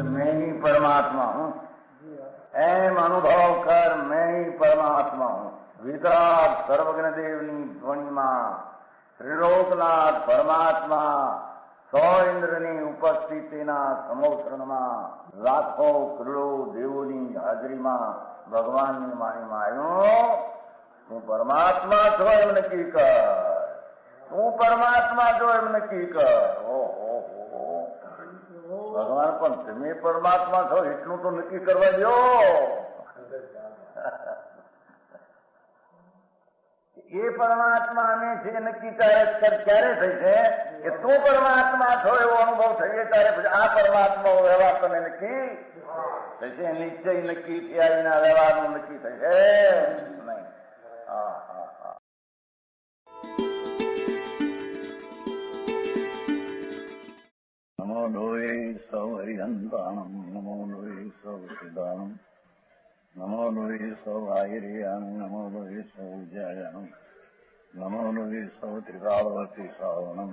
मैं ही परमात्मा हूँ, एम अनुभव कर मैं ही परमात्मा हूँ। वितराग सर्वज्ञ देवनी ध्वनिमा त्रिलोकनाथ परमात्मा सौ इंद्રની ઉપસ્થિતિના સમોત્રણમાં લાખો કરોડો દેવોની હાજરીમાં ભગવાનની વાણીમાં આવ્યો, તું પરમાત્મા છો એમ નક્કી કર, તું પરમાત્મા છો એમ નક્કી કર. ઓહો ભગવાન પણ તમે પરમાત્મા છો એટલું તો નક્કી કરવા દો. એ પરમાત્માને છે નક્કી ક્યારે થઈ છે કે તું પરમાત્મા છો એવો અનુભવ થઈએ ત્યારે પછી આ પરમાત્મા વ્યવહાર તને નક્કી થશે. નિશ્ચય નક્કી થયા વિના વ્યવહારનું નક્કી થશે નહીં. હા હા હા. નમો લોહે સૌ હરિહંતાણમ, નમો લોહે સૌ સિદ્ધાણમ, નમો લોહે સૌ આયર્યાણમ, નમો લોહે સૌ જયાણમ, નમો લોહે સૌ ત્રિકાળવતી શ્રાવણમ.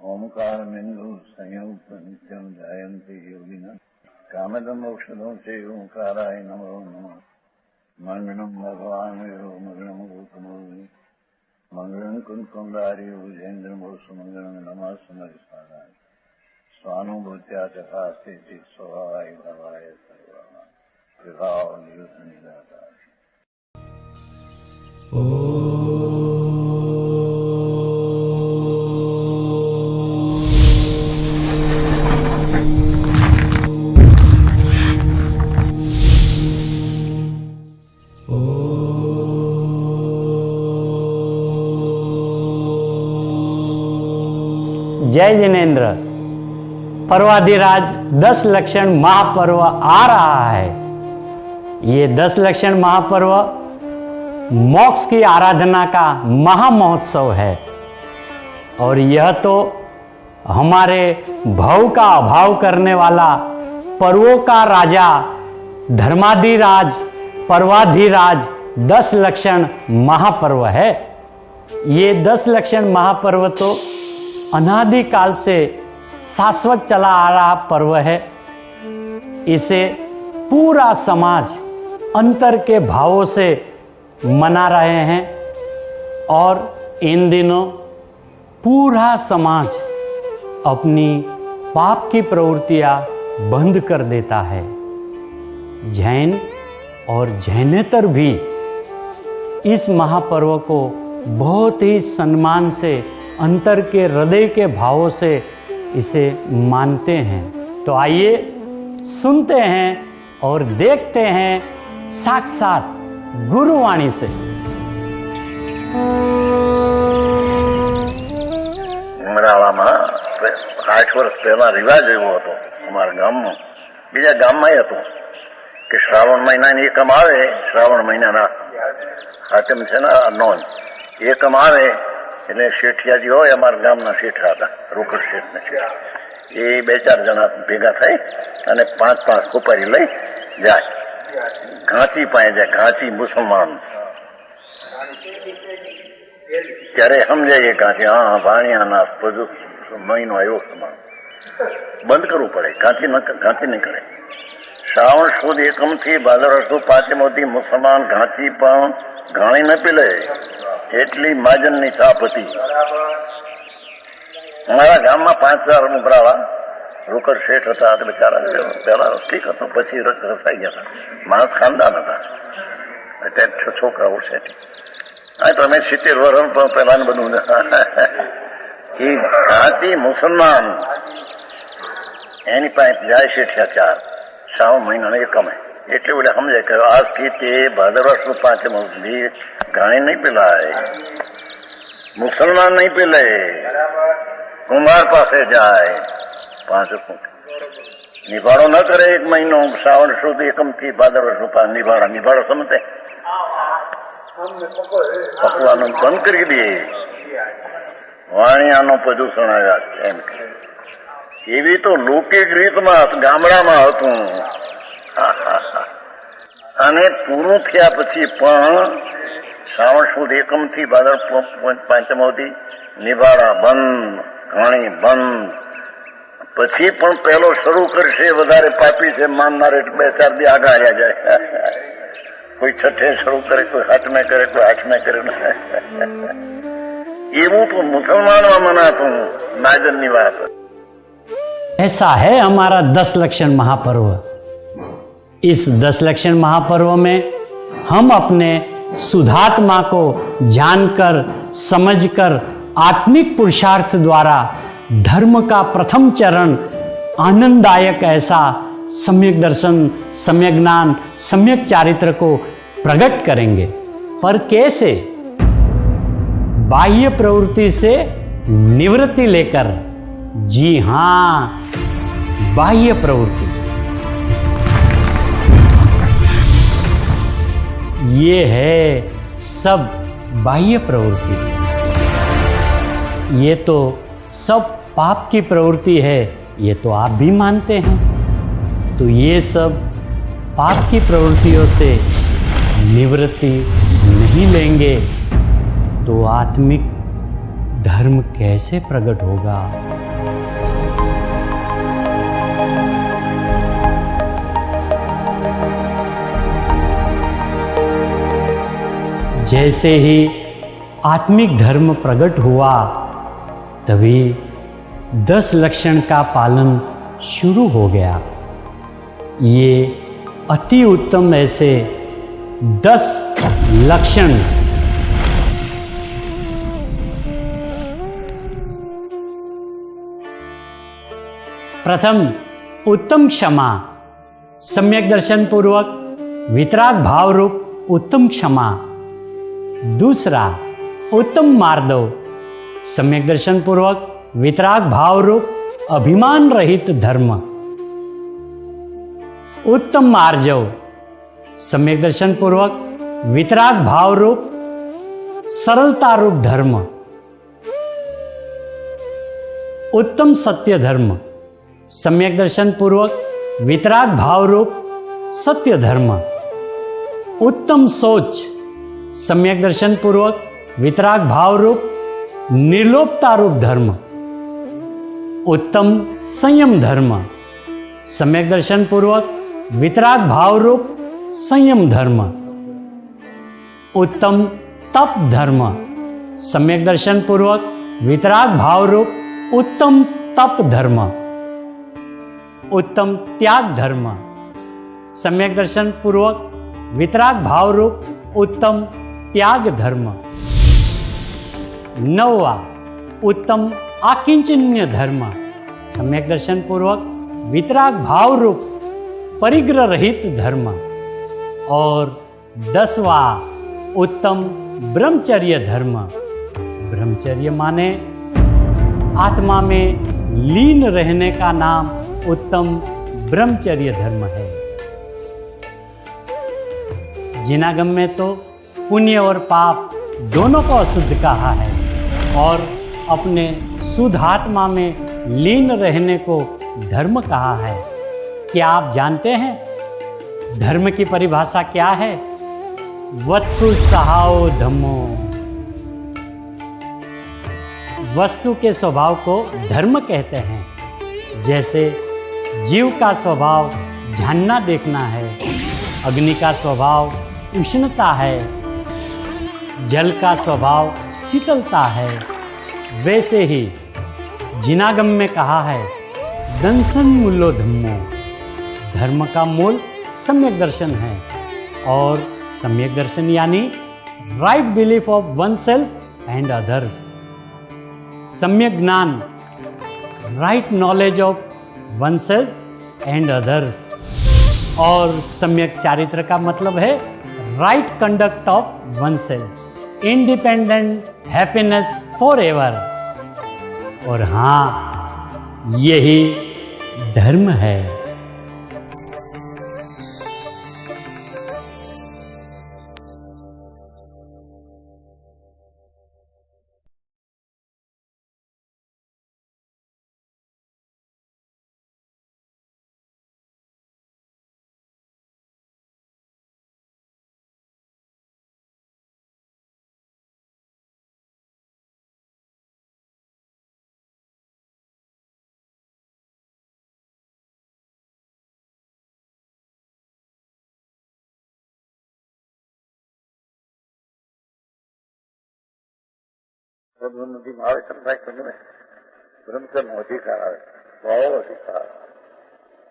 ઓમકાર બિંદુ સંયુક્ત નિત્યમ જાયંતી યોગિના કામદમ ઔષધમ છે ઓંકારાય નમો નમઃ. મંગળમ ભગવાન વિરો મંગળમ ગૌતમોની મંગળમ કુંકુંડારી ભુજેન્દ્રમો સુમંગળમ નમઃ સમરિસારાય સ્વાનુભૂત્યા ચકાસ્તે સ્વભાવાય ભવાય સર્વમાં વિભાવ નિયુદ્ધ નિરાકાર. जय जिनेन्द्र। पर्वाधिराज 10 लक्षण महापर्व आ रहा है। ये 10 लक्षण महापर्व मोक्ष की आराधना का महामहोत्सव है और यह तो हमारे भव का अभाव करने वाला पर्वों का राजा धर्माधिराज पर्वाधिराज 10 लक्षण महापर्व है। ये 10 लक्षण महापर्व तो अनादिकाल से शाश्वत चला आ रहा पर्व है। इसे पूरा समाज अंतर के भावों से मना रहे हैं और इन दिनों पूरा समाज अपनी पाप की प्रवृत्तियां बंद कर देता है। जैन और जैनेतर भी इस महापर्व को बहुत ही सम्मान से अंतर के हृदय के भावों से इसे मानते हैं। तो आइए सुनते हैं और देखते हैं साक्षात गुरुवाणी से। ઉમરાળામાં 8 વર્ષ પહેલા રિવાજ એવો હતો અમારા ગામમાં, બીજા ગામમાં હતો કે શ્રાવણ મહિનાની એકમ આવે, શ્રાવણ મહિનાના હાથમ છે ને નોંધ એકમ આવે એટલે શેઠિયાજી હોય, અમારા ગામના શેઠા હતા, રોકડ શેઠના શેઠ, એ 2-4 જણા ભેગા થઈ અને 5-5 ખોપારી લઈ જાય, ઘાંચી પાસે જાય, ઘાંચી મુસલમાન. ત્યારે સમજાય ઘાંચી હા ભાણિયાના બધું મહિનો આવ્યો, સમાન બંધ કરવું પડે, ઘાંચી નહીં કરે. શ્રાવણ સુદ એકમથી ભાદરવા સુદ પાંચમોથી મુસલમાન ઘાંચી પણ ઘાણી ન પીલે એટલી માજનની છાપ હતી. અમારા ગામમાં 5-4 ઉભરાવા રોકડ શેઠ હતા, બિચારા પહેલા ઠીક હતું, પછી રસાઈ ગયા હતા, માણસ ખાનદાન હતા, અત્યારે છોકરાઓ શેઠ. હા તો અમે 70 વર્ષ પણ પહેલા બધું એ ઘાંચી મુસલમાન એની પાસે જાય શેઠિયા 4 શ્રાવણ મહિનાને એકમે, એટલે બધા સમજાય કે આજથી તે ભાદરવા સુદ પાંચમ સુધી ઘાણી નહીં પીલાય, મુસલમાન નહીં પીલે, કુંભાર પાસે જાય, 5 નિભાડો ન કરે 1 મહિનો, શ્રાવણ સુદ એકમથી ભાદરવા સુદ નિભાડો સમજે પકવાનું બંધ કરી દે, વાણિયાનું પ્રદૂષણ આવ્યા એમ કે. એવી તો લૌકિક રીતમાં ગામડામાં હતું. અને પૂરું થયા પછી પણ શ્રાવણ સુદ એકમથી ભાદર પાંચમ સુધી નિભાડા બંધ, ઘાણી બંધ. પછી પણ પહેલો શરૂ કરશે વધારે પાપી છે માનનાર એટલે 2-4 દી આગળ આવ્યા જાય. કોઈ છઠ્ઠે શરૂ કરે, કોઈ હાથમે કરે, કોઈ આઠમે કરે. એવું તો મુસલમાનમાં મનાતું નાજનની વાત. ऐसा है हमारा 10 लक्षण महापर्व। इस 10 लक्षण महापर्व में हम अपने शुद्धात्मा को जानकर समझकर आत्मिक पुरुषार्थ द्वारा धर्म का प्रथम चरण आनंददायक ऐसा सम्यक दर्शन, सम्यक ज्ञान, सम्यक चारित्र को प्रकट करेंगे। पर कैसे? बाह्य प्रवृत्ति से निवृत्ति लेकर। जी हां, बाह्य प्रवृत्ति। ये है सब बाह्य प्रवृत्ति। ये तो सब पाप की प्रवृत्ति है, ये तो आप भी मानते हैं। तो ये सब पाप की प्रवृत्तियों से निवृत्ति नहीं लेंगे तो आत्मिक धर्म कैसे प्रकट होगा? जैसे ही आत्मिक धर्म प्रकट हुआ तभी 10 लक्षण का पालन शुरू हो गया। ये अति उत्तम ऐसे 10 लक्षण प्रथम, उत्तम क्षमा, सम्यक दर्शन पूर्वक वितराग भाव रूप उत्तम क्षमा। दूसरा, उत्तम मार्दव, सम्यक दर्शन पूर्वक वितराग भाव रूप अभिमान रहित धर्म। उत्तम मार्जव, सम्यक दर्शन पूर्वक वितराग भाव रूप सरलता रूप धर्म। उत्तम सत्य धर्म, सम्यक दर्शन पूर्वक वितराग भाव रूप सत्य धर्म। उत्तम सोच, सम्यक दर्शन पूर्वक वितराग भाव रूप निर्लोपता रूप धर्म। उत्तम संयम धर्म, सम्यक दर्शन पूर्वक वितराग भाव रूप संयम धर्म। उत्तम तप धर्म, सम्यक दर्शन पूर्वक वितराग भाव रूप उत्तम तप धर्म। उत्तम त्याग धर्म, सम्यक दर्शन पूर्वक वितराग भाव रूप उत्तम त्याग धर्म। नौवा, उत्तम आकिंचन्य धर्म, सम्यक दर्शन पूर्वक वितराग भाव रूप परिग्रह रहित धर्म। और 10वां, उत्तम ब्रह्मचर्य धर्म। ब्रह्मचर्य माने आत्मा में लीन रहने का नाम उत्तम ब्रह्मचर्य धर्म है। जिनागम में तो पुण्य और पाप दोनों को अशुद्ध कहा है और अपने शुद्ध आत्मा में लीन रहने को धर्म कहा है। क्या आप जानते हैं धर्म की परिभाषा क्या है? वस्तु सहाओ धम्मो। वस्तु के स्वभाव को धर्म कहते हैं। जैसे जीव का स्वभाव जानना देखना है, अग्नि का स्वभाव उष्णता है, जल का स्वभाव शीतलता है, वैसे ही जिनागम में कहा है दंसन मूलो धम्मो। धर्म का मूल सम्यक दर्शन है और सम्यक दर्शन यानी right belief of one self and others. सम्यक ज्ञान, right knowledge of one self and others. और सम्यक चारित्र का मतलब है right conduct of one self, independent happiness for ever. और हाँ, यही धर्म है। સદબુદ્ધિમાં આવે સમજાય તમને બ્રહ્મચર્યનો અધિકાર આવે ભાવ અધિકાર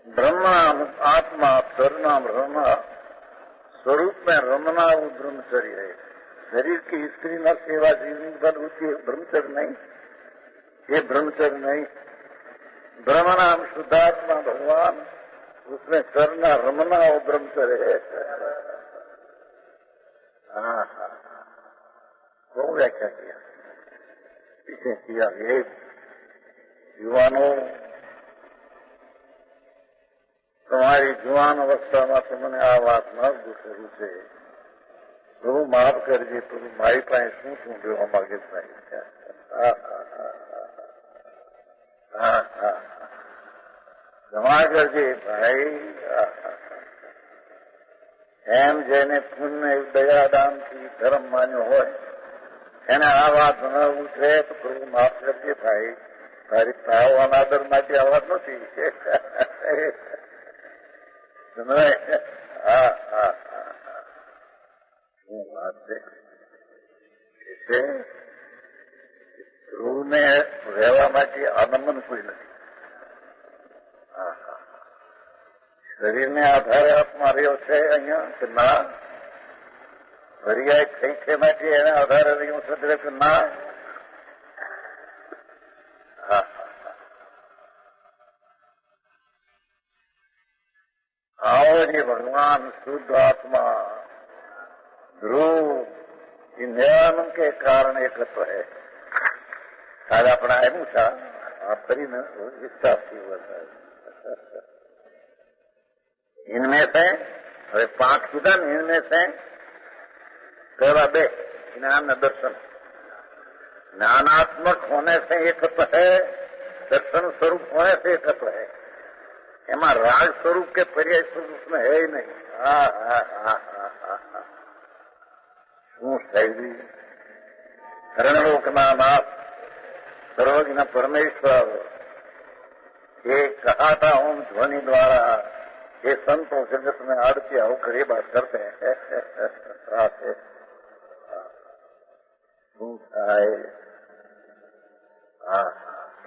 ब्रह्म आत्मा सर्वनाम रमना स्वरूप में रमना वो ब्रह्मचर्य है। शरीर की स्त्री न सेवा जीवनी बल होती है ब्रह्मचर्य नहीं, ये ब्रह्मचर्य नहीं। ब्रह्म नाम शुद्धात्मा भगवान उसमें करना रमना वो ब्रह्मचर्य है। वो व्याख्या किया पीछे किया ये युवानों તમારી જુવાન અવસ્થામાં તમને આ વાત ન પૂછેલું છે પ્રભુ માફ કરજે પ્રભુ મારી પાસે શું શું કહેવા માંગે છે ક્ષમા કરજે ભાઈ એમ જેને પુણ્ય દયાદાનથી ધર્મ માન્યો હોય એને આ વાત ન ઉતરે તો પ્રભુ માફ કરજે ભાઈ તારી ભાવ અનાદર માટે આ વાત નથી શું વાત છે ધ્રુવને રહેવા માટે આનંદન કોઈ નથી. શરીરને આધારે આત્મા રહ્યો છે અહીંયા કે ના હરિયાઈ થઈ છે માટે એને આધારે રહ્યું છે કે ના आओ जी भगवान शुद्ध आत्मा ध्रुव नियम के कारण एकत्व है. आज अपना आयु था आप फरी न विस्तार से हुआ इनमें से अरे 5 सुधन इनमें से पहला 2 ज्ञान दर्शन ज्ञानात्मक होने से एकत्व है, दर्शन स्वरूप होने से एकत्व है. એમાં રાગ સ્વરૂપ કે પર્યાય સ્વરૂપ में है ही नहीं. શું શૈલી હરણલોકના નાથ सर्वज्ञ परमेश्वर ये कहा था ओम ध्वनि द्वारा ये संतों जगत में आड़ती होकर ये बात करते हैं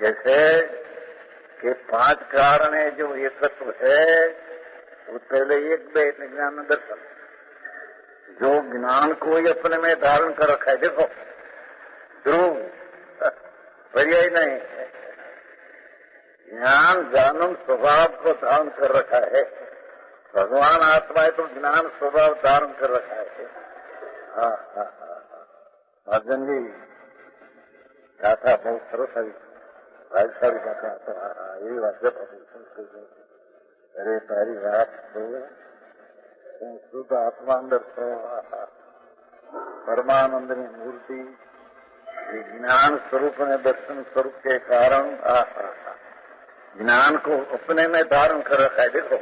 जैसे कि 5 कारण है जो एकत्व है वो पहले 1-2 ज्ञान दर्शन जो ज्ञान को ही अपने में धारण कर रखा है. देखो ध्रुव पर्याय नहीं ज्ञान जानन स्वभाव को धारण कर रखा है. भगवान आत्मा है तो ज्ञान स्वभाव धारण कर रखा है. अर्जुन जी गाथा बहुत सरस है भाईसारी गाथा तो ये बात अरे तारी बात तो शुद्ध आत्मा अंदर परमानंद की मूर्ति ज्ञान स्वरूप में दर्शन स्वरूप के कारण ज्ञान को अपने में धारण कर रखा है. देखो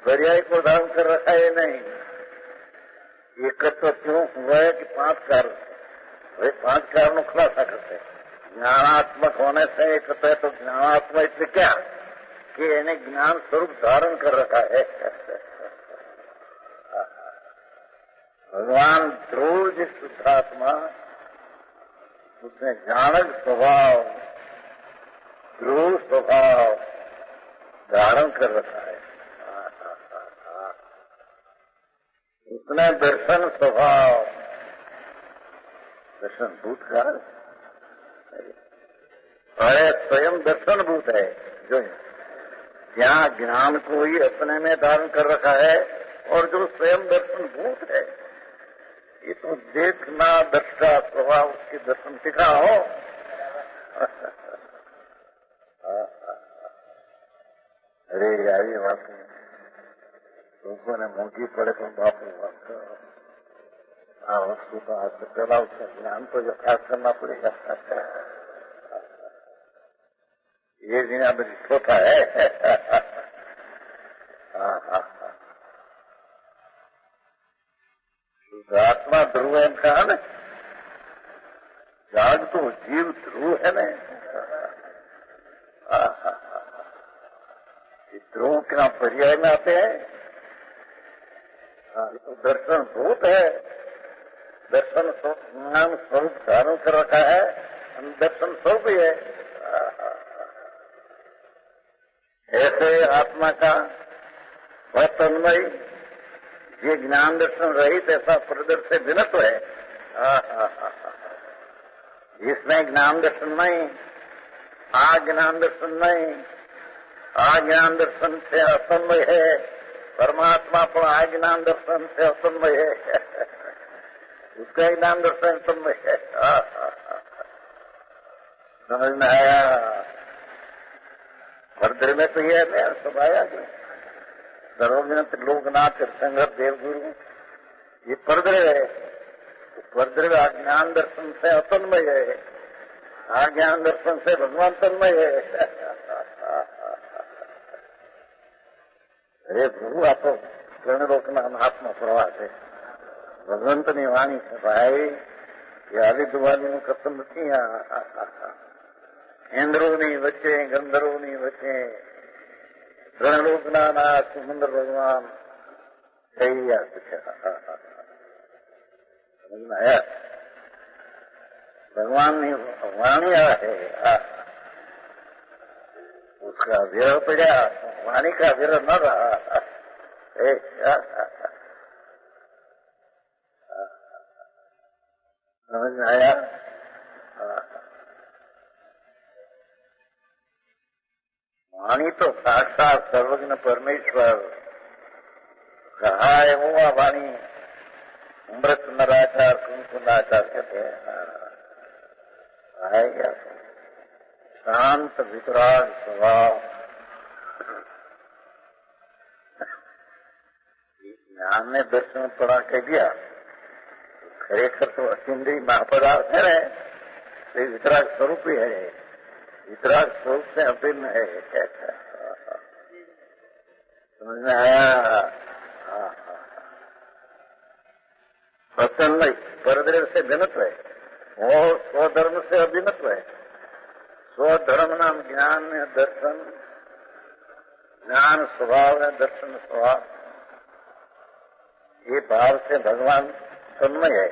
पर्याय को धारण कर रखा है नहीं. एकत्व क्यों हुआ है कि 5 कारण वे 5 कारणों खुलासा करते हैं. ज्ञानात्मक होने से एकत्व है तो ज्ञानात्मक इसलिए क्या कि इन्हें ज्ञान स्वरूप धारण कर रखा है. भगवान ध्रुव जिस शुद्धात्मा उसने ज्ञानक स्वभाव ध्रुव स्वभाव धारण कर रखा है. उसने दर्शन स्वभाव दर्शन भूतकाल अरे स्वयं दर्शन भूत है जो यहाँ ज्ञान को ही अपने में धारण कर रखा है और जो स्वयं दर्शन भूत है ये तो देखना दृष्टा स्वभाव उसके दर्शन सिखा हो. अरे यार ये बात लोगों ने मोटी पड़े तो बापू वस्तु का हाथ चला उसका ज्ञान तो यथार्थ करना पड़ेगा. ये जीना मेरी छोटा है. आत्मा ध्रुव एम कहा न जाग तो जीव ध्रुव है न. ध्रुव क्या पर्याय में आते हैं. तो दर्शन भूत है दर्शन ज्ञान स्वरूप धारण कर रखा है, दर्शन स्वरूप ही है। ऐसे आत्मा का वह तन्मय ये ज्ञान दर्शन रहित ऐसा प्रदर से भिन्नत्व है। इसमें ज्ञान दर्शन नहीं, ज्ञान दर्शन नहीं, ज्ञान दर्शन से असन्मय है। परमात्मा पर ज्ञान दर्शन से असन्मय है, उसका ज्ञान दर्शन तन्मय है। समझ में आया? भरद्र में तो ये है सब आया कि सर्वज्ञ लोकनाथ तीर्थंकर देवगुरु ये परद्र है। परद्र ज्ञान दर्शन से अतन्मय है, ज्ञान दर्शन से भगवान तन्मय है। अरे प्रभु आप तो कर्ण लोकना महात्मा प्रवास है भगवंतनी वाणी है भाई। ये आलिदुवाली कथन थी इंद्रोनी बच्चे गंधर्वोनी बच्चे रणलोकना नाथ सुंदर भगवान सही समझ में आया? भगवान ने वाणी है, उसका विरह पड़ा, वाणी का विरह न रहा। समझ में आया? वाणी तो साक्षात सर्वज्ञ परमेश्वर कहा है। वो वाणी अमृत नराचार कुंकुनाचार कहते हैं। आएगा शांत वितराग स्वभाव ज्ञान ने दर्शन पढ़ा कह दिया। खरेखर तो अतिंद्रिय महापदार्थ है, तो वितराग स्वरूप ही है, वितराग स्वरूप से अभिन्न है। समझ में आया? स्वतंत्र परद्रव्य से भिन्नत्व है और स्वधर्म से अभिन्नत्व है। स्वधर्म नाम ज्ञान में दर्शन, ज्ञान स्वभाव है, दर्शन स्वभाव, ये भाव से भगवान तन्मय है।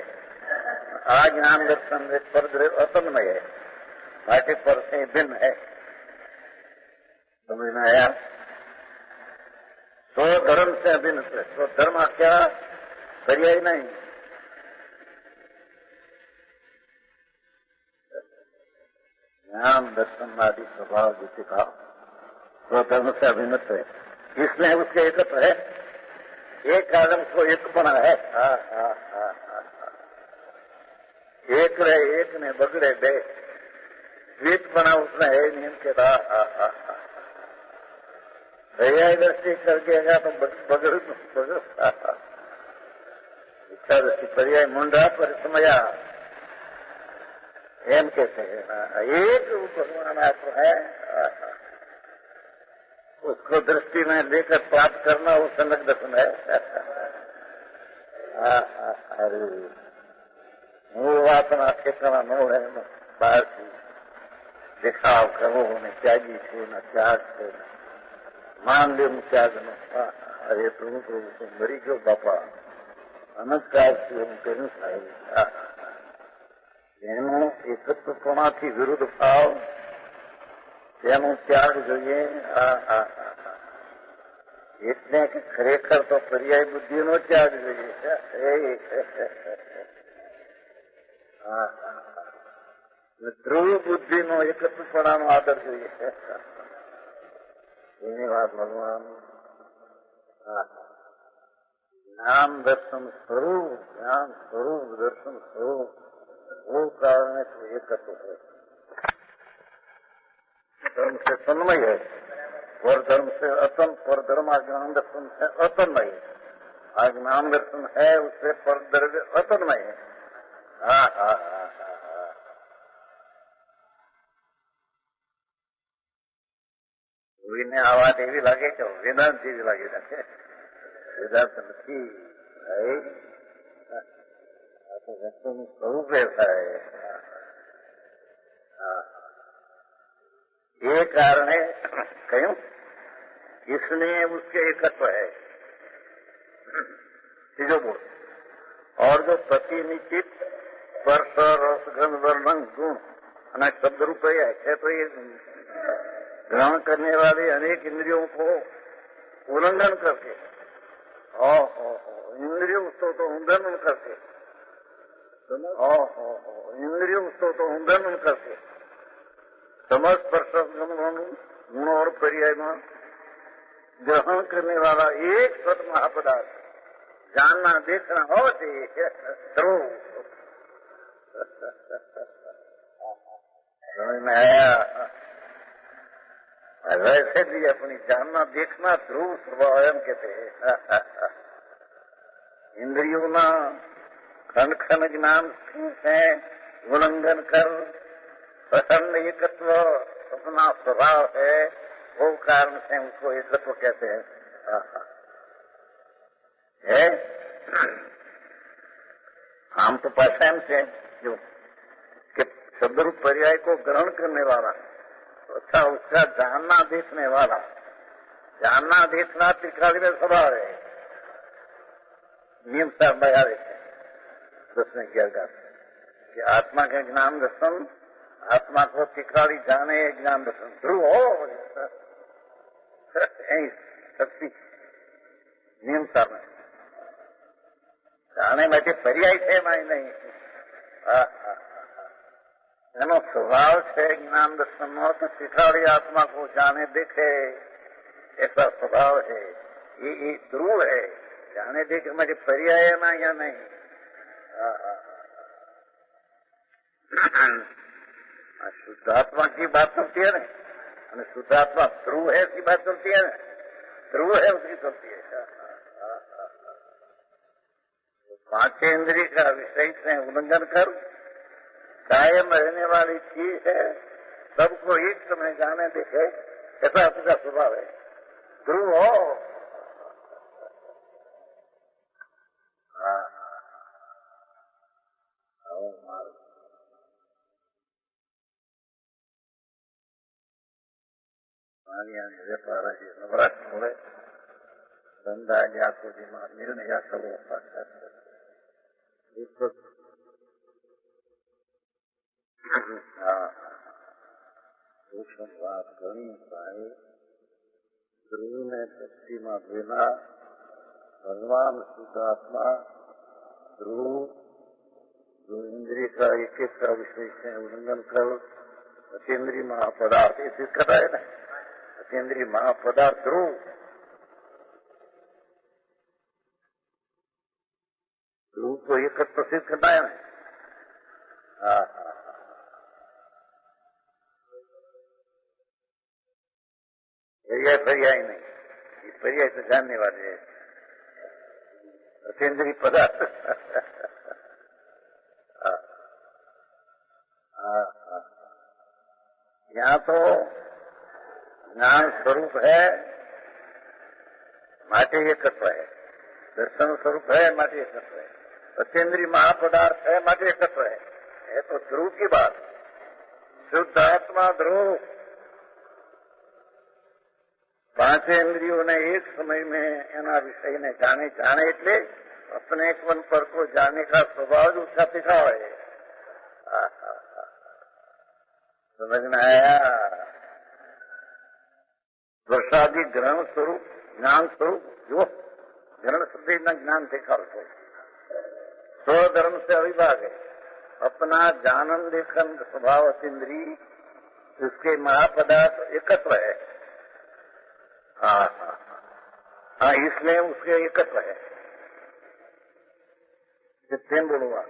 ज्ञान दर्शन में परद्रव्य अतन्मय है, बाकी पर से भिन्न है। समझ में आया? स्वधर्म से अभिन्न है। स्वधर्म क्या पर्याय नहीं, ज्ञान दर्शन आदि स्वभाव जिसे भाव स्वधर्म से अभिन्न है। इसमें उसके एकत्व है, एक आदम को एक बना है। एक रहे एक ने बगड़े दे, द्वीप बना उसमें है नियम के बाद दृष्टि कर गया तो बगड़ इच्छा दृष्टि पर्याय मुंडा परिसमया एम कहते हैं। एक भगवान आप है, उसको दृष्टि में लेकर प्राप्त करना वो संग दर्शन है। अरे वो वासना ठेकाना नो है बाहर की दिखाव करो ने त्यागी छो न त्याग छो न मान ले त्याग न। अरे प्रभु तो मरी गयो बापा अनंत काल से हम कहूं साहेब એનું એકત્વપણાથી વિરુદ્ધ ભાવ તેનો ત્યાગ જોઈએ। એટલે કે ખરેખર તો પર્યાય બુદ્ધિનો ત્યાગ જોઈએ। ધ્રુવ બુદ્ધિનો એકત્વપણાનો આદર જોઈએ। એની વાત ભગવાન જ્ઞાન દર્શન સ્વરૂપ, જ્ઞાન સ્વરૂપ, દર્શન સ્વરૂપ वो कारण तो एकत्व है। धर्म से तन्मय है और धर्म से अतन, पर धर्म ज्ञान दर्शन से अतन्मय है। ज्ञान दर्शन है उससे पर द्रव्य अतन्मय है। કોઈને આ વાત એવી લાગે કે વેદાંત જેવી લાગે છે। વેદાંત નથી, तो वस्तु में स्वरूप ऐसा है। ये कारण है क्यों? इसमें उसके एकत्व है। जो बोल और जो प्रतिनिचित स्पर्श रस गंध वर्ण गुण અને शब्द रूप है तो ये ग्रहण करने वाले अनेक इंद्रियों को उल्लंघन करके इंद्रियों तो उल्लंघन करके इंद्रियों तो उल्लंघन करके समस्त स्पर्श गुण और पर्याय में ग्रहण करने वाला एक सत महापदार्थ जानना देखना हो ध्रुव समझ में आया। वैसे भी अपनी जानना देखना ध्रुव स्वभाव कहते हैं। इंद्रियों ना खंड खंड ज्ञान से उल्लंघन कर प्रसन्न एकत्व अपना स्वभाव है, वो कारण से उसको एकत्व कहते हैं। है हम तो पाषाण से जो कि शब्द रूप पर्याय को ग्रहण करने वाला, अच्छा उसका जानना देखने वाला, जानना देखना त्रिकाल में स्वभाव है। नियम साहब बया देते दसवें ग्यारह कि आत्मा का ज्ञान दर्शन, आत्मा को त्रिकाली जाने ज्ञान दर्शन ध्रुव हो शक्ति नियम साहब में जाने માટે પર્યાય છે માય નહીં, એનો સ્વભાવ છે જ્ઞાન દર્શનનો તો શીખાડી आत्मा को जाने देखे ऐसा स्वभाव है। ये ध्रुव है, जाने देखे માટે पर्याय ना या नहीं। शुद्धात्मा की बात चलती है ना, शुद्धात्मा ध्रुव है उसकी बात चलती है ना, ध्रुव है उसकी चलती है। पांचों इंद्रिय का विषय से उल्लंघन कर कायम रहने वाली चीज है, सबको एक समय जाने देखे ऐसा उसका स्वभाव है। ध्रुव हो વેપાર નવરાશ મળે ધંધા જ્યાં સુધીમાં નિર્ણય કરવો સૂક્ષ્મ વાત ઘણી થાય। ધ્રુવને ભક્તિમાં ભેલા ભગવાન શુદ્ધાત્मा ध्रुव जो इंद्रिय का एक एक का विषय से उल्लंघन कर अतीन्द्रिय महापदार्थ इसे कहता है ना, अतीन्द्रिय महापदार्थ ध्रुव ध्रुव को एक प्रसिद्ध करता है ना। पर्याय नहीं, ये पर्याय तो जानने वाले है अतीन्द्रिय पदार्थ। यहाँ तो ज्ञान स्वरूप है माटे एकत्व है, दर्शन स्वरूप है माटे एकत्व है, अतीन्द्रिय महापदार्थ है माटे एकत्व है। ये तो ध्रुव की बात, शुद्ध आत्मा ध्रुव पांच इंद्रियों ने एक समय में एना विषय ने जाने એટલે अपने मन पर को जाने का स्वभाव उसका दिखाव है। समझ में आया। वर्षादि ग्रहण स्वरूप ज्ञान स्वरूप जो ग्रहण शब्द न ज्ञान दिखाव है, स्वधर्म से अविभाग है, अपना जानन देखन स्वभाव अतीन्द्री उसके महापदार्थ एकत्व है। हाँ इसलिए उसके एकत्व है। कितने बोलूंगा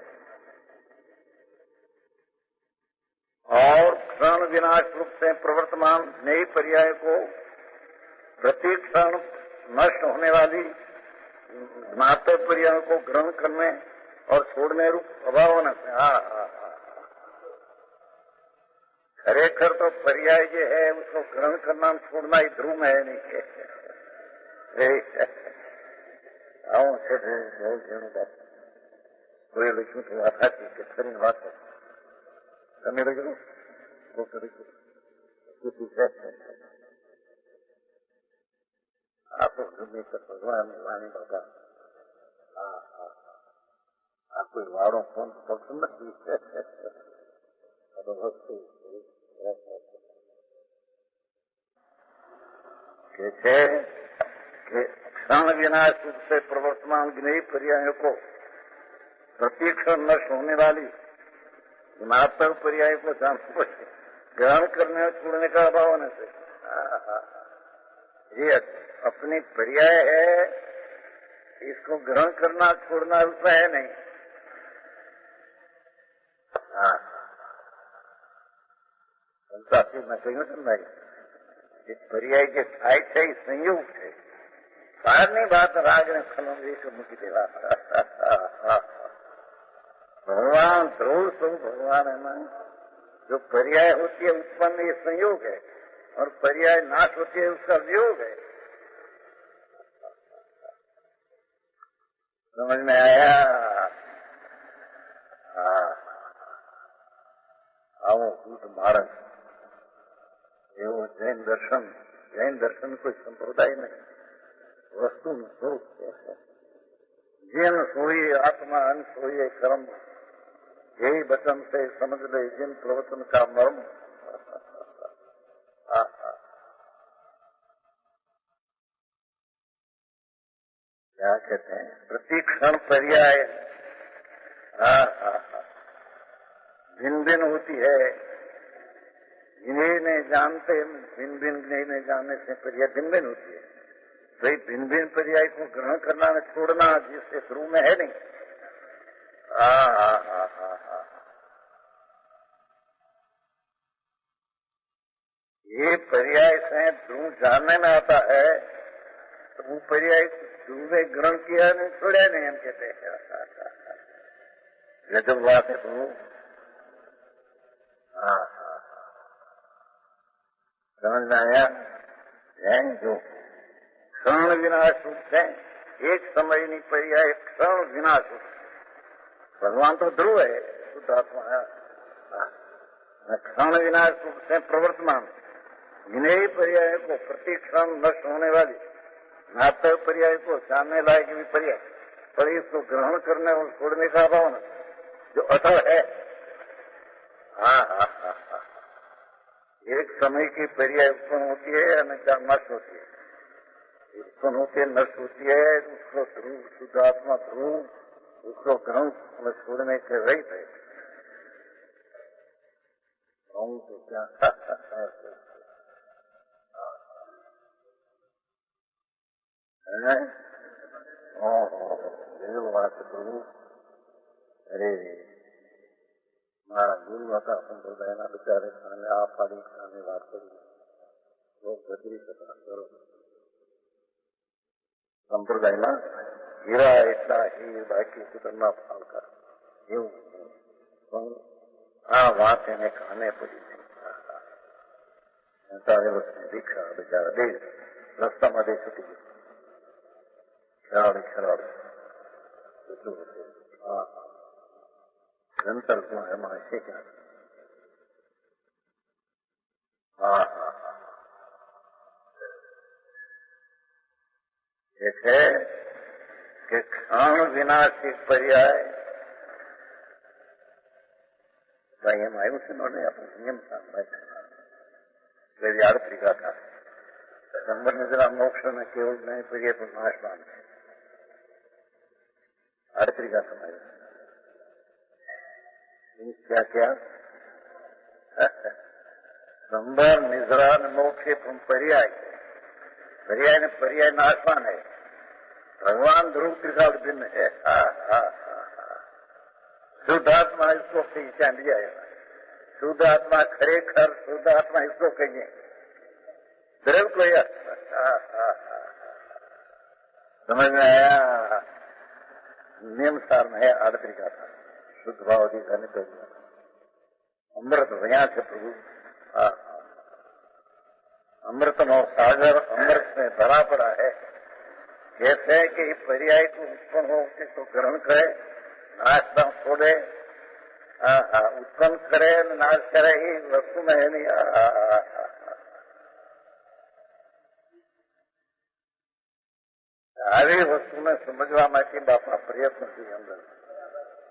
और क्षण विनाश रूप से प्रवर्तमान नई पर्याय को प्रति क्षण नष्ट होने वाली मात्र पर्याय को ग्रहण करने और छोड़ने रूप अभाव होना से खरेखर तो पर्याय जो है उसको ग्रहण करना छोड़ना ही ध्रुव है नहीं। कोई लक्ष्मी तो बात है कि खरी बात है તમે લખ્યું वो आप भगवान वाणी बाबा કોઈ વાળો ફોન કરતો નથી વસ્તુ કે છે કે क्षण विनाश रूप से प्रवर्तमान ज्ञेय पर्यायों को प्रतीक्षण नष्ट होने वाली गुणात्मक पर्याय को जानना ग्रहण करने और छोड़ने का अभाव होने से ये अपनी पर्याय है, इसको ग्रहण करना छोड़ना उसमें है नहीं। मैं કહ્યું છે ભાઈ એ પર્યાય જે થાય છે એ સંયોગ છે, સારની વાત રાગ ને ખલમ એક મૂકી દેવા। भगवान ध्रुव सब भगवान है ना, जो पर्याय होती है उत्पन्न ये संयोग है और पर्याय नाश होती है उसका वियोग है। समझ में आया? आओ दूत मार्ग एवं जैन दर्शन कोई संप्रदाय नहीं, वस्तु स्वरूप है। जिन सोई आत्मा अन सोई कर्म, यही वचन से समझ ले जिन प्रवचन का मर्म। क्या कहते हैं? प्रतिक्षण पर्याय भिन्न भिन्न होती है। जिन्हें जानते भिन्न भिन्न जिन्हें जानने से पर्याय भिन्न भिन्न होती है। तो ये भिन्न भिन्न पर्याय को ग्रहण करना न छोड़ना जिससे शुरू में है नहीं। ये पर्याय से ध्रुव जानने में आता है तो वो पर्याय ध्रुव ने ग्रहण किया नहीं, छोड़ा नहीं, हम कहते हैं गजब बात है ध्रुव। समझ में आया? जो क्षण विनाश रूप है, एक समय नहीं पर्याय क्षण विनाश रूप। भगवान तो ध्रुव है, शुद्ध आत्मा है। क्षण विनाश रूप से प्रवर्तमान विनयी पर्याय को प्रति क्षण नष्ट होने वाली नाटक पर्याय को जानने लायक भी पर्याय, पर इसको ग्रहण करने और छोड़ने का अभाव न जो अटल है। एक समय की पर्याय उत्पन्न होती है या नष्ट होती है। उत्पन्न होती है, नष्ट होती है, उसको ध्रुव शुद्धात्मा ध्रुव उसको ग्रहण में छोड़ने के रहित है। तो क्या बात प्रभु। अरे મારા ગુરુ હતા સંપ્રદાયના બિચારે સામે આ પાડી સામે વાત કરી લોક ગદરી હતા સંપ્રદાયના હીરા એટલા હીર બાકી સુતરના ફાળકા એવું પણ આ વાત એને કાને પડી છે। દીક્ષા બિચારા દે રસ્તામાં દે છૂટી ગયું ખરાડી એટલું હતું। निरंतर को है महर्षि क्या। एक है कि क्षण विनाशी पर्याय संयम आयु से उन्होंने अपना संयम याद तरीका था। नंबर नजरा मोक्ष में केवल नहीं पर्याय पर नाशवान है। हर तरीका समझ क्या क्या संबर निजरा मोक्ष पर्याय पर्याय ने पर्याय नाशवान है। भगवान ध्रुव त्रिकाल भिन्न है। शुद्ध आत्मा इसको पहचान लिया है। शुद्ध आत्मा खरेखर शुद्ध आत्मा इसको कहिए ध्रुव को समझ में आया? नियम सार में है आड़तरी का था शुद्ध भाव दिखाने को अमृत यहाँ से प्रभु। अमृत नो सागर अमृत में भरा पड़ा है। कैसे कि पर्याय को उत्पन्न हो उसको ग्रहण करे, नाश न छोड़े, उत्पन्न करे नाश करे, ही वस्तु में है नहीं। આવી વસ્તુને સમજવા માટે બાપા પ્રયત્ન છે અંદર।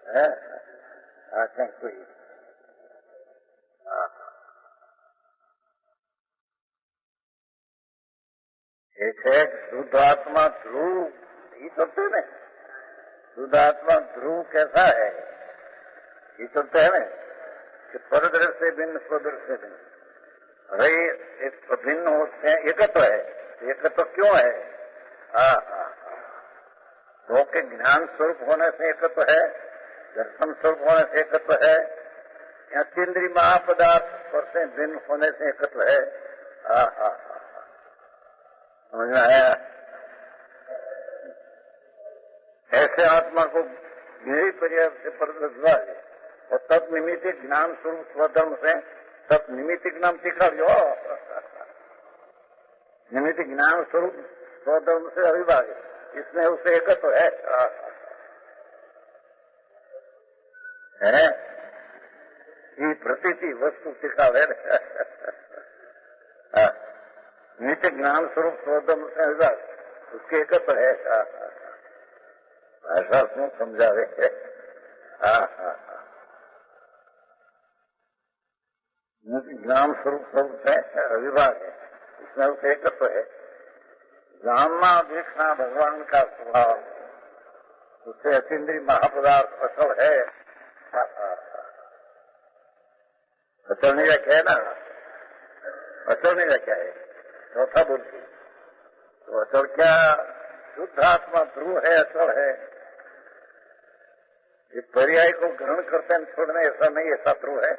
है आंखें कोई एक है शुद्धात्मा ध्रुव, ये चलते है ना। शुद्धात्मा ध्रुव कैसा है, ये चलते है ना कि परदृश्य से भिन्न स्वदृश्य से भिन्न। अरे एक भिन्न होते हैं, एकत्व है। एकत्व क्यों है? तो के ज्ञान स्वरूप होने से एकत्व है, दर्शन स्वरूप होने से एकत्व है, या तीन्द्रीय महापदार्थ पर से भिन्न होने से एकत्व है। समझ में आया? ऐसे आत्मा को यही पर्याय से परदृष्टा है और तत् निमित्त ज्ञान स्वरूप स्वधर्म से तत् निमित्त नाम सिखा लो। निमित्त ज्ञान स्वरूप स्वधर्म से अविभाग है, इसमें उसे एकत्व है। ये प्रतीति वस्तु सिखा है। नित्य ज्ञान स्वरूप स्वधर्म से अविभाग, उसके एकत्व है। ऐसा क्यों समझावे? ज्ञान स्वरूप स्वरूप है, अविभाग है, इसमें उसे एकत्व है। जानना देखना भगवान का स्वभाव, उससे अतीन्द्रिय महापदार्थ अचल है। अचल नहीं रखा है ना, अचल नहीं रखा है, चौथा बोलती। तो अचल क्या? शुद्ध आत्मा ध्रुव है, अचल है। ये पर्याय को ग्रहण करते हैं छोड़ने ऐसा नहीं, ऐसा ध्रुव है।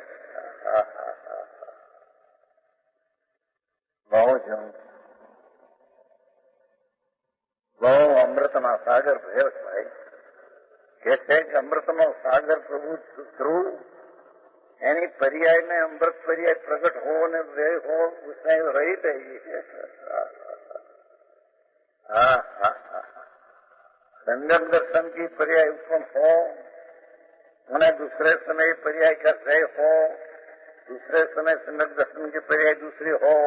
बहु अमृतमा सागर भय भाई कहते हैं कि अमृतमा सागर प्रभु ध्रुव, यानी पर्याय में अमृत पर्याय प्रकट हो ने वे हो, उसमें रहित है। संगम दर्शन की पर्याय उत्पन्न हो, उन्हें दूसरे समय पर्याय का श्रेय हो, दूसरे समय संगम दर्शन की पर्याय दूसरी हो,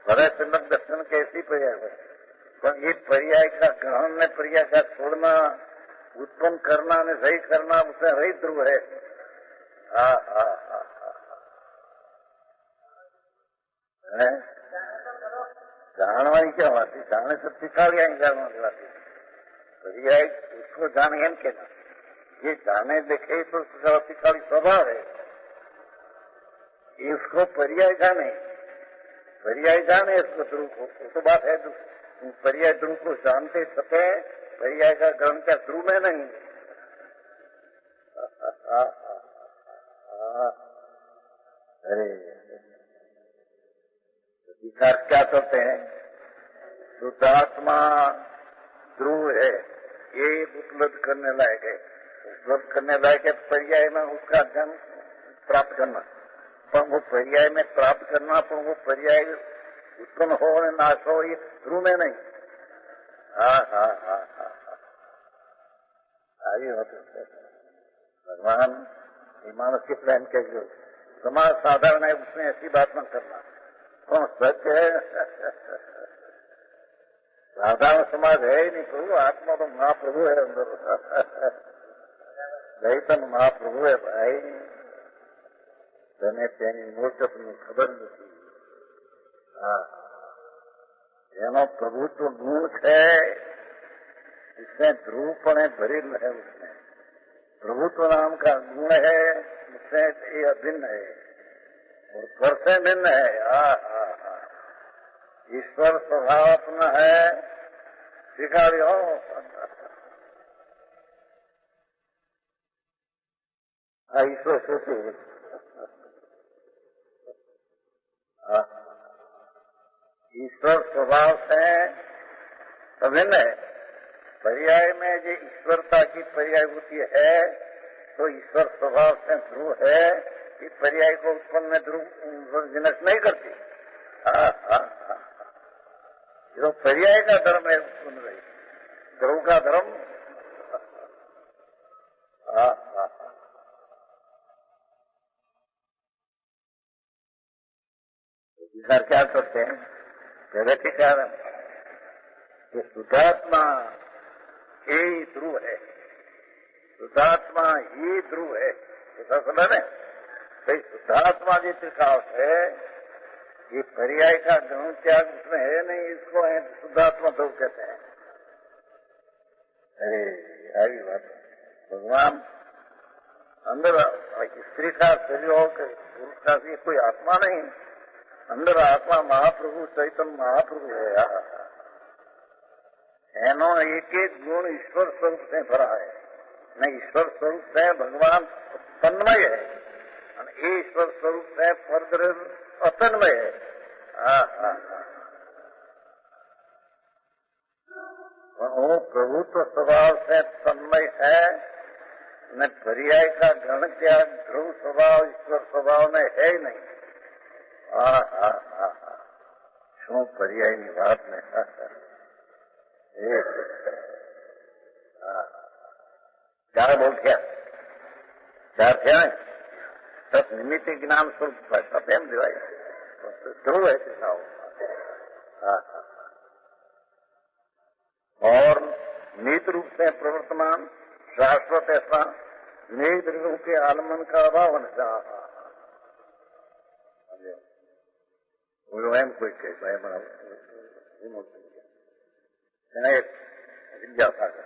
बड़े संगम दर्शन कैसी पर्याय हो। पर ये पर्याय का ग्रहण में पर्याय का छोड़ना, उत्पन्न करना ने सही करना, उसमें रही ध्रुव है। जानवानी क्या बात है? जाने सब सिखा लिया जानवा की बात। पर्याय उसको जाने हम कहना, ये जाने देखे तो सिखाली स्वभाव है, इसको पर्याय जाने, पर्याय जाने इसको ध्रुव को, तो बात है। पर्याय ध्रुव को जानते सके, पर्याय का ग्रहण का ध्रुव में नहीं। अरे विचार क्या करते हैं? शुद्धात्मा ध्रुव है, ये उपलब्ध करने लायक है। उपलब्ध करने लायक है पर्याय में उसका जन्म प्राप्त करना, पर वो पर्याय में प्राप्त करना, पर वो पर्याय उत्पन्न हो और नाश हो, ये ध्रुव में नहीं। आगे होते भगवान मानस के प्लान के जो समाज साधारण है, उसमें ऐसी बात न करना। कौन सच है? साधारण समाज है ही नहीं प्रभु, आत्मा तो महाप्रभु है अंदर। चैतन्य महाप्रभु है भाई, તેને તેની મૂર્તની ખબર નથી। એનો પ્રભુત્વ ગુણ છે, इसमें ध्रुवपणे भरी है। उसमें प्रभुत्व नाम का गुण है, उसमें ये अभिन्न है और पर से भिन्न है। ईश्वर स्वभाव अपना है, स्वीकार हो। ईश्वर सोचे ईश्वर स्वभाव से अभिन्न है। पर्याय में जो ईश्वरता की पर्याय होती है, तो ईश्वर स्वभाव से ध्रुव है, कि पर्याय को उत्पन्न में ध्रुव विनष्ट नहीं करती। जो पर्याय का धर्म है सुन रही, ध्रुव का धर्म। विचार क्या करते हैं? पहले के कारण कि शुद्धात्मा यही ध्रुव है। शुद्धात्मा ही ध्रुव है, ऐसा सुना ने भाई। शुद्धात्मा जी त्रिकाल है, ये पर्याय का गौण त्याग उसमें है नहीं, इसको शुद्धात्मा ध्रुव कहते हैं। अरे आई बात, भगवान अंदर स्त्री का शरीर और पुरुष का भी कोई आत्मा नहीं, अंदर आत्मा महाप्रभु चैतन्य महाप्रभु है। एनो एक एक गुण ईश्वर स्वरूप से भरा है, नहीं ईश्वर स्वरूप से भगवान तन्मय है, ये ईश्वर स्वरूप से पर अतन्मय है। वो प्रभु तो स्वभाव से तन्मय है, न पर्याय का गण त्याग ध्रुव स्वभाव ईश्वर स्वभाव में है ही नहीं। शू पर्याय की बात में चार बोल क्या चार थे तब निमित्त ज्ञान स्वरूप भाषा एम दिवाई ध्रुव है दिखाओ। और नीत रूप से प्रवर्तमान शाश्वत ऐसा नेद रूप के आलमन का अभाव एम कोई कहता है વિદ્યાસાગર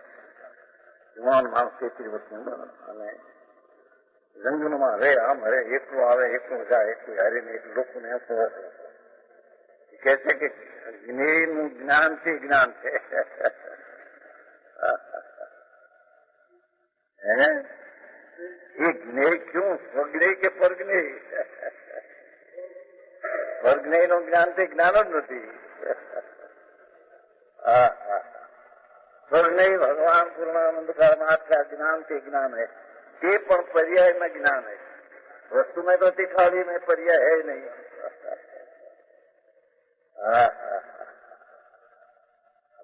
યુવાન માણસ તેત્રી વર્ષનું અને જંગલમાં રે આમ રે એકલું આવે એકલું જાય એકલું હારે ને એક લોકોને એમ કહે છે કે જ્ઞેયનું જ્ઞાન છે જ્ઞાન છે એ જ્ઞેય ક્યું સ્વજ્ઞેય કે પરજ્ઞેય? પરજ્ઞેયનું જ્ઞાન તે જ્ઞાન જ નથી। नहीं भगवान पूर्णानंद का मात्र का ज्ञान के ज्ञान है, ये पर पर्याय में ज्ञान है, वस्तु में तो दिखावी में पर्याय है नहीं।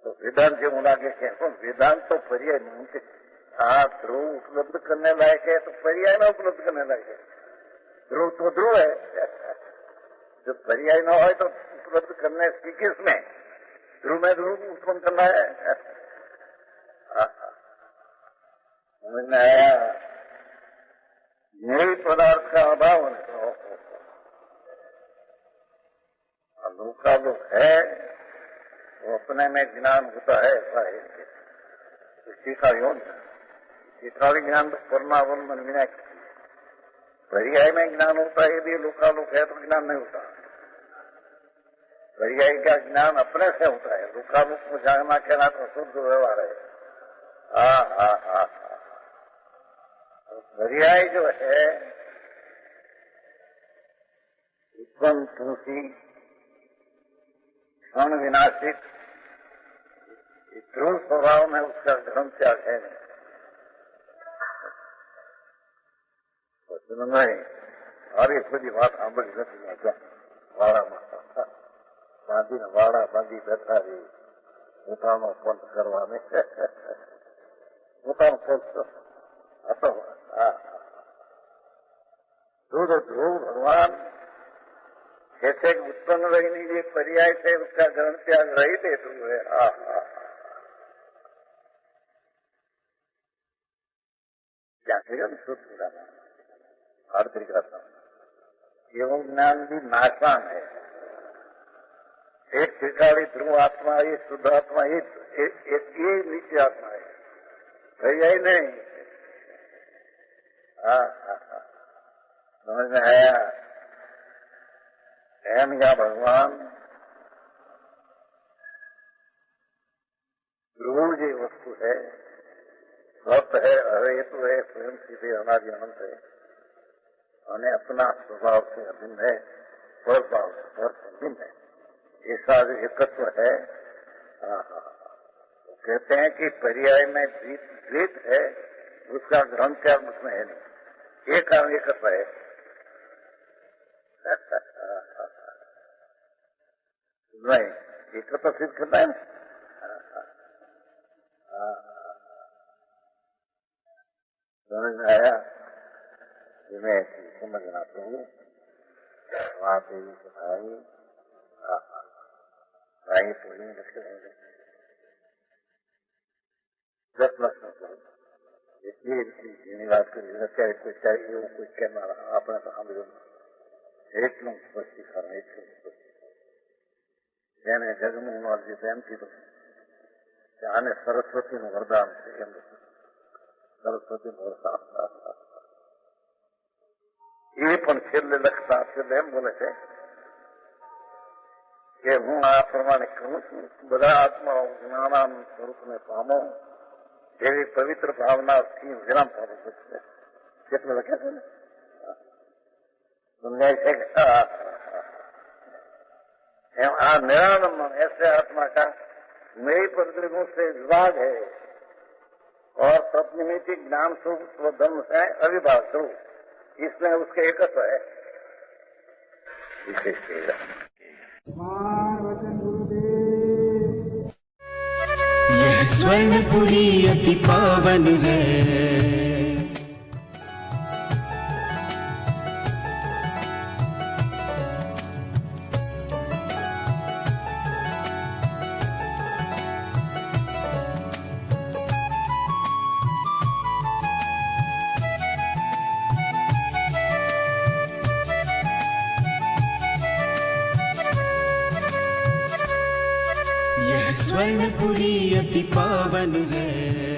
तो वेदांत जो लागे वेदांत तो पर्याय नहीं, ध्रुव उपलब्ध करने लायक है तो पर्याय में उपलब्ध करने लायक है। ध्रुव तो ध्रुव है, जो पर्याय न हो तो उपलब्ध करने की किसमें? ध्रुव में ध्रुव उत्पन्न करना है। नए पदार्थ का अभाव लोका लोग है, वो अपने में ज्ञान होता है ऐसा है। टीका टीकाली ज्ञान तो परमावलंबन विना पर्याय में ज्ञान होता है, यदि लोका लोग है तो ज्ञान नहीं होता। पर्याय का ज्ञान अपने से होता है, लोका लोग को जानना कहना तो शुद्ध व्यवहार है। पर्याय जो है उत्पन्न तुलसी क्षण विनाशिक ध्रुव स्वभाव में उसका धर्म त्याग है नहीं। अरे खुदी बात सांभी नहीं वाड़ा बांधी ने वाड़ा बांधी बैठा रही પોતાનો પંથ કરવાને પોતાનો હતો। ध्रुव भगवान कैसे उत्पन्न रहने ये पर्याय से उसका ग्रहण त्याग रहित है ध्रुव है। क्या कहेगा शुद्ध पुराना आर्थिक एवं ज्ञान भी नाशान है। एक त्रिकाली ध्रुव आत्मा ये शुद्ध आत्मा ये नित्य आत्मा है, पर्याय नहीं। समझ में आया? एम या भगवान ध्रुव जी वस्तु है, सत्य है, अहेतु है, स्वयं सीधे अनादि अनंत है, और अपना स्वभाव से अभिन्न है, स्वभाव से भिन्न है। ऐसा जो एकत्व है। तो कहते हैं कि पर्याय में द्वित है, उसका ग्रहण त्याग उसमें है नहीं, एक कारण एकत्व है। नहीं एकत्व सिद्ध करना है। समझ में आया? मैं समझना चाहिए। वहां देवी सफाई राई पूरी रखे होंगे 10 लक्ष्य એની વાત કરી અત્યારે કોઈ ચાહે એવું કોઈ કહેનાર આપણે તો સાંભળ્યું એટલું સ્પષ્ટીકરણ એટલું જેને જગમોહન અર્જિત એમ કીધું કે આને સરસ્વતીનું વરદાન છે એમ સરસ્વતીનું વરદાન એ પણ છેલ્લે લખતા છેલ્લે એમ બોલે છે કે હું આ પ્રમાણે કહું છું બધા આત્માઓ જ્ઞાનાન સ્વરૂપને પામો એવી પવિત્ર ભાવનાથી વિરામ પામી શકશે કેટલું લખે છે ને दुनिया से आ निरानंद ऐसे आत्मा का मेरी प्रदृकों से विभाग है और सप्तनिमिति ज्ञान स्वरूप धर्म से अविभाग स्वरूप इसमें उसके एकत्व है विशेष यह स्वर्णपुरी अति पावन है यह स्वर्णपुरी अति पावन है।